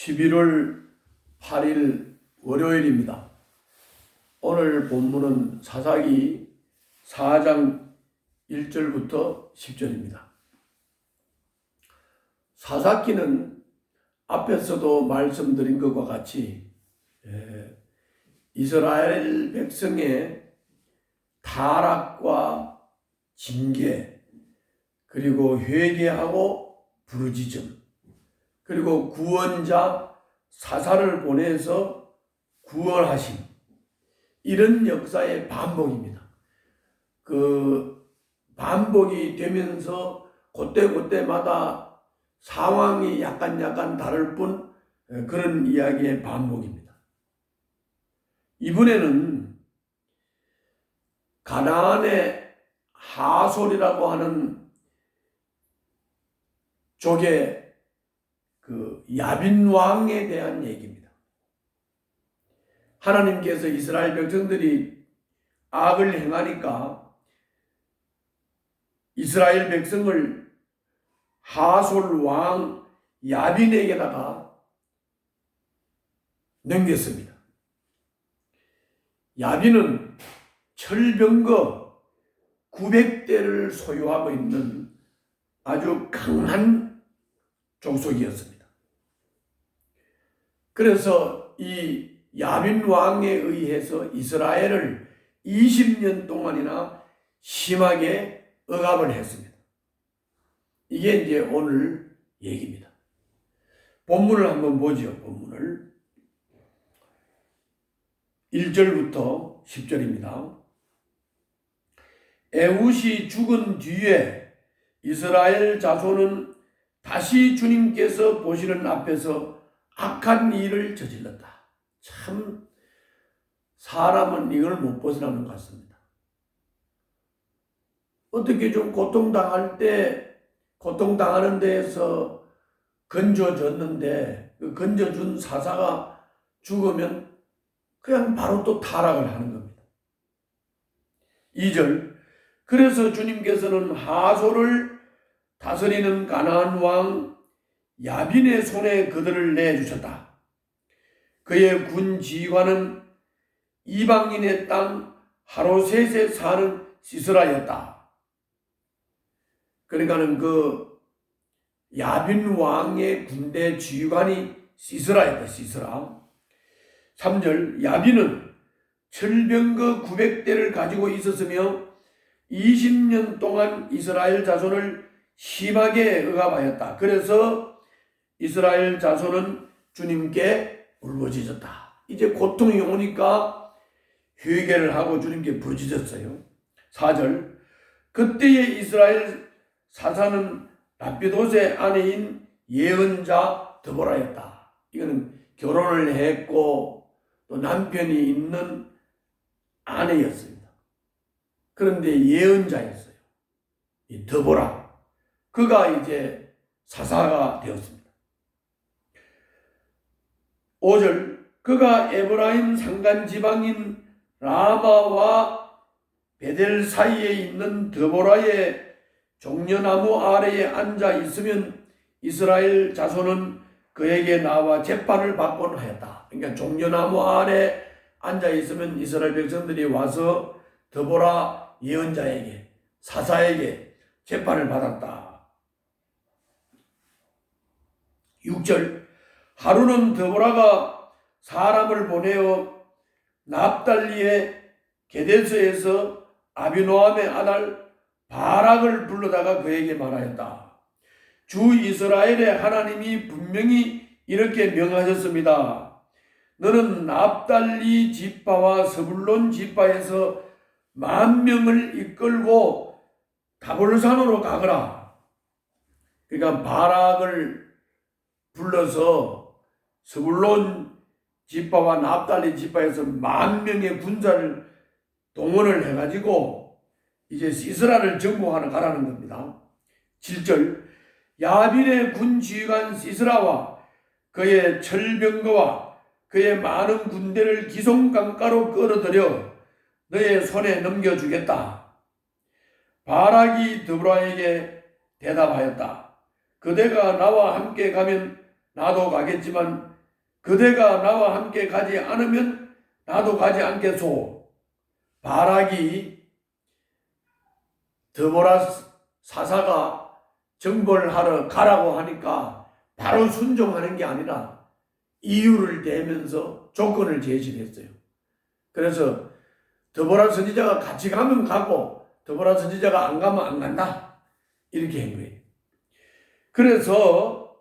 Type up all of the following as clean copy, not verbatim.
11월 8일 월요일입니다. 오늘 본문은 사사기 4장 1절부터 10절입니다. 사사기는 앞에서도 말씀드린 것과 같이 이스라엘 백성의 타락과 징계, 그리고 회개하고 부르짖음, 그리고 구원자 사사를 보내서 구원하심, 이런 역사의 반복입니다. 그 반복이 되면서 그때마다 상황이 약간 다를 뿐 그런 이야기의 반복입니다. 이번에는 가나안의 하솔이라고 하는 쪽의 그 야빈 왕에 대한 얘기입니다. 하나님께서 이스라엘 백성들이 악을 행하니까 이스라엘 백성을 하솔 왕 야빈에게다가 넘겼습니다. 야빈은 철병거 900대를 소유하고 있는 아주 강한 족속이었습니다. 그래서 이 야빈 왕에 의해서 이스라엘을 20년 동안이나 심하게 억압을 했습니다. 이게 이제 오늘 얘기입니다. 본문을 한번 보죠. 본문을 1절부터 10절입니다. 에훗이 죽은 뒤에 이스라엘 자손은 다시 주님께서 보시는 앞에서 악한 일을 저질렀다. 참 사람은 이걸 못 벗어나는 것 같습니다. 어떻게 좀 고통당할 때 고통당하는 데에서 건져줬는데 그 건져준 사사가 죽으면 그냥 바로 또 타락을 하는 겁니다. 2절, 그래서 주님께서는 하솔을 다스리는 가나안 왕 야빈의 손에 그들을 내주셨다. 그의 군 지휘관은 이방인의 땅 하로셋에 사는 시스라였다. 그러니까는 그 야빈 왕의 군대 지휘관이 시스라였다. 시스라. 3절, 야빈은 철병거 900대를 가지고 있었으며 20년 동안 이스라엘 자손을 심하게 억압하였다. 그래서 이스라엘 자손은 주님께 울부짖었다. 이제 고통이 오니까 회개를 하고 주님께 부르짖었어요. 4절, 그때의 이스라엘 사사는 라피도스의 아내인 예언자 드보라였다. 이거는 결혼을 했고 또 남편이 있는 아내였습니다. 그런데 예언자였어요. 이 드보라. 그가 이제 사사가 되었습니다. 5절, 그가 에브라임 산간 지방인 라마와 베델 사이에 있는 드보라의 종려나무 아래에 앉아 있으면 이스라엘 자손은 그에게 나와 재판을 받곤 하였다. 그러니까 종려나무 아래 앉아 있으면 이스라엘 백성들이 와서 드보라 예언자에게, 사사에게 재판을 받았다. 6절, 하루는 드보라가 사람을 보내어 납달리의 게데스에서 아비노함의 아들 바락을 불러다가 그에게 말하였다. 주 이스라엘의 하나님이 분명히 이렇게 명하셨습니다. 너는 납달리 지파와 스불론 지파에서 10,000명을 이끌고 다볼산으로 가거라. 그러니까 바락을 불러서 스불론 지파와 납달리 지파에서 10,000명의 군사를 동원을 해가지고 이제 시스라를 정복하러 가라는 겁니다. 7절, 야빈의 군 지휘관 시스라와 그의 철병거와 그의 많은 군대를 기송강가로 끌어들여 너의 손에 넘겨주겠다. 바락이 드보라에게 대답하였다. 그대가 나와 함께 가면 나도 가겠지만 그대가 나와 함께 가지 않으면 나도 가지 않겠소. 바락이 드보라 사사가 정벌하러 가라고 하니까 바로 순종하는 게 아니라 이유를 대면서 조건을 제시를 했어요. 그래서 드보라 선지자가 같이 가면 가고 드보라 선지자가 안 가면 안 간다. 이렇게 한 거예요. 그래서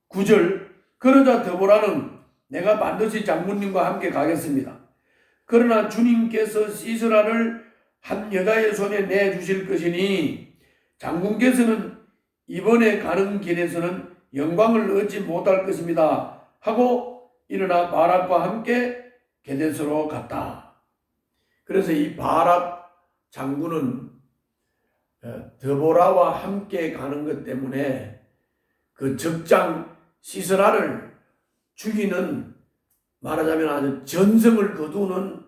9절, 그러자 드보라는 내가 반드시 장군님과 함께 가겠습니다. 그러나 주님께서 시스라를 한 여자의 손에 내주실 것이니 장군께서는 이번에 가는 길에서는 영광을 얻지 못할 것입니다. 하고 일어나 바락과 함께 게데스로 갔다. 그래서 이 바락 장군은 드보라와 함께 가는 것 때문에 그 적장 시스라를 죽이는, 말하자면 아주 전성을 거두는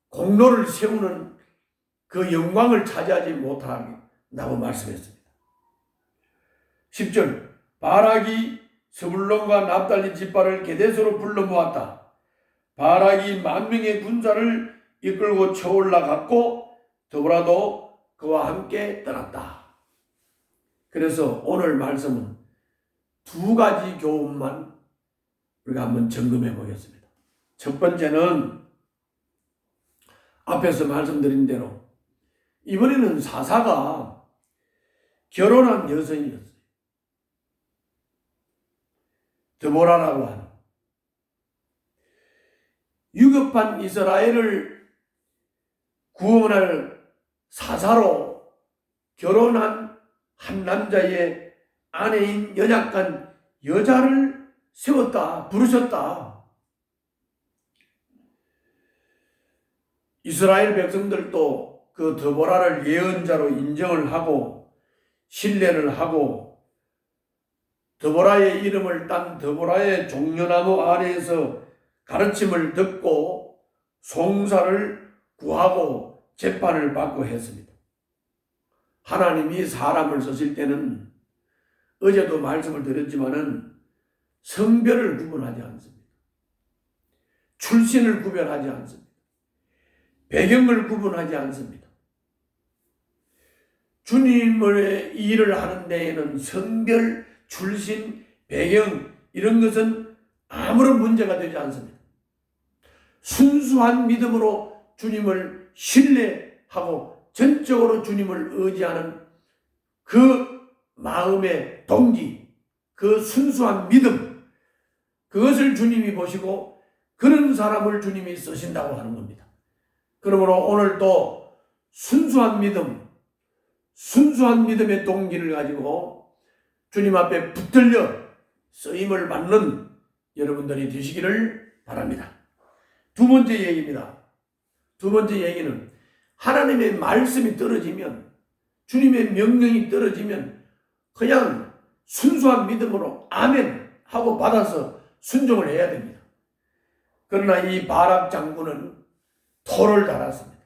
공로를 세우는 그 영광을 차지하지 못한다고 말씀했습니다. 10절, 바락이 스불론과 납달리 지파를 게데스로 불러 모았다. 바락이 10,000명의 군사를 이끌고 쳐올라갔고 드보라도 그와 함께 떠났다. 그래서 오늘 말씀은 2가지 교훈만 우리가 한번 점검해 보겠습니다. 첫 번째는 앞에서 말씀드린 대로 이번에는 사사가 결혼한 여성이었어요. 드보라라고 하는. 위급한 이스라엘을 구원할 사사로 결혼한 한 남자의 아내인 연약한 여자를 세웠다, 부르셨다. 이스라엘 백성들도 그 드보라를 예언자로 인정을 하고 신뢰를 하고 드보라의 이름을 딴 드보라의 종려나무 아래에서 가르침을 듣고 송사를 구하고 재판을 받고 했습니다. 하나님이 사람을 쓰실 때는 어제도 말씀을 드렸지만은 성별을 구분하지 않습니다. 출신을 구별하지 않습니다. 배경을 구분하지 않습니다. 주님의 일을 하는 데에는 성별, 출신, 배경 이런 것은 아무런 문제가 되지 않습니다. 순수한 믿음으로 주님을 신뢰하고 전적으로 주님을 의지하는 그 마음의 동기, 그 순수한 믿음, 그것을 주님이 보시고 그런 사람을 주님이 쓰신다고 하는 겁니다. 그러므로 오늘도 순수한 믿음, 순수한 믿음의 동기를 가지고 주님 앞에 붙들려 쓰임을 받는 여러분들이 되시기를 바랍니다. 두 번째 얘기입니다. 두 번째 얘기는 하나님의 말씀이 떨어지면, 주님의 명령이 떨어지면 그냥 순수한 믿음으로 아멘 하고 받아서 순종을 해야 됩니다. 그러나 이 바락 장군은 토를 달았습니다.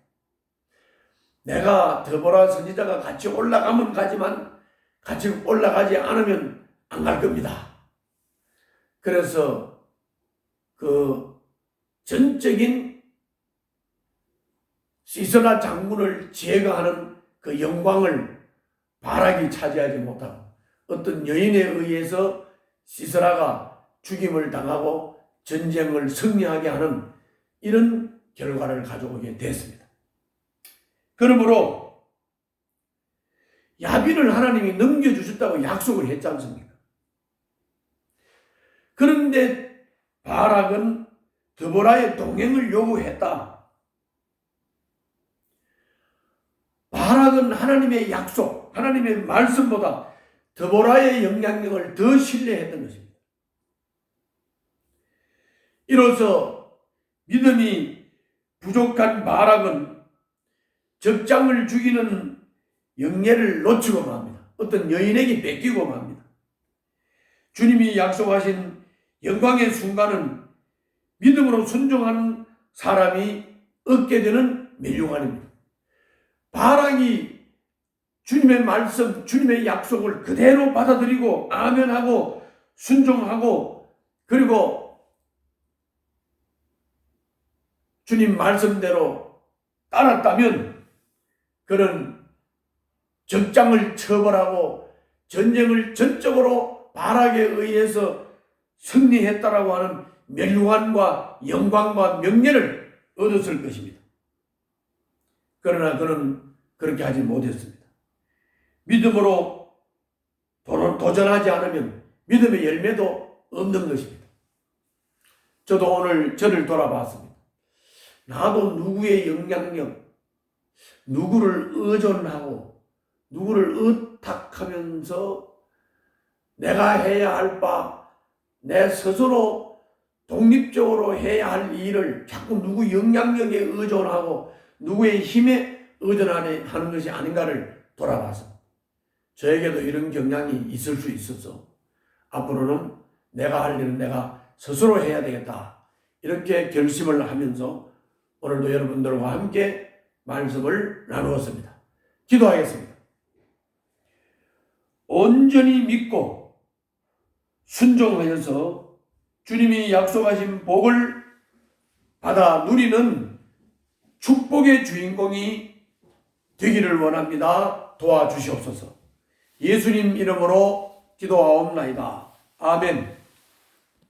내가 드보라 선지자가 같이 올라가면 가지만 같이 올라가지 않으면 안 갈 겁니다. 그래서 그 전적인 시스라 장군을 제거하는 그 영광을 바락이 차지하지 못하고 어떤 여인에 의해서 시스라가 죽임을 당하고 전쟁을 승리하게 하는 이런 결과를 가져오게 됐습니다. 그러므로 야빈을 하나님이 넘겨주셨다고 약속을 했지 않습니까? 그런데 바락은 드보라의 동행을 요구했다. 바락은 하나님의 약속, 하나님의 말씀보다 드보라의 영향력을 더 신뢰했던 것입니다. 이로써 믿음이 부족한 바락은 적장을 죽이는 영예를 놓치고 맙니다. 어떤 여인에게 뺏기고 맙니다. 주님이 약속하신 영광의 순간은 믿음으로 순종하는 사람이 얻게 되는 멸류관입니다. 바락이 주님의 말씀, 주님의 약속을 그대로 받아들이고 아멘하고 순종하고 그리고 주님 말씀대로 따랐다면 그런 적장을 처벌하고 전쟁을 전적으로 바락에 의해서 승리했다라고 하는 멸관과 영광과 명예를 얻었을 것입니다. 그러나 그는 그렇게 하지 못했습니다. 믿음으로 도전하지 않으면 믿음의 열매도 없는 것입니다. 저도 오늘 저를 돌아봤습니다. 나도 누구의 영향력, 누구를 의존하고 누구를 의탁하면서 내가 해야 할 바, 내 스스로 독립적으로 해야 할 일을 자꾸 누구 영향력에 의존하고 누구의 힘에 의존하는 것이 아닌가를 돌아봐서 저에게도 이런 경향이 있을 수 있어서 앞으로는 내가 할 일은 내가 스스로 해야 되겠다. 이렇게 결심을 하면서 오늘도 여러분들과 함께 말씀을 나누었습니다. 기도하겠습니다. 온전히 믿고 순종하여서 주님이 약속하신 복을 받아 누리는 축복의 주인공이 되기를 원합니다. 도와주시옵소서. 예수님 이름으로 기도하옵나이다. 아멘.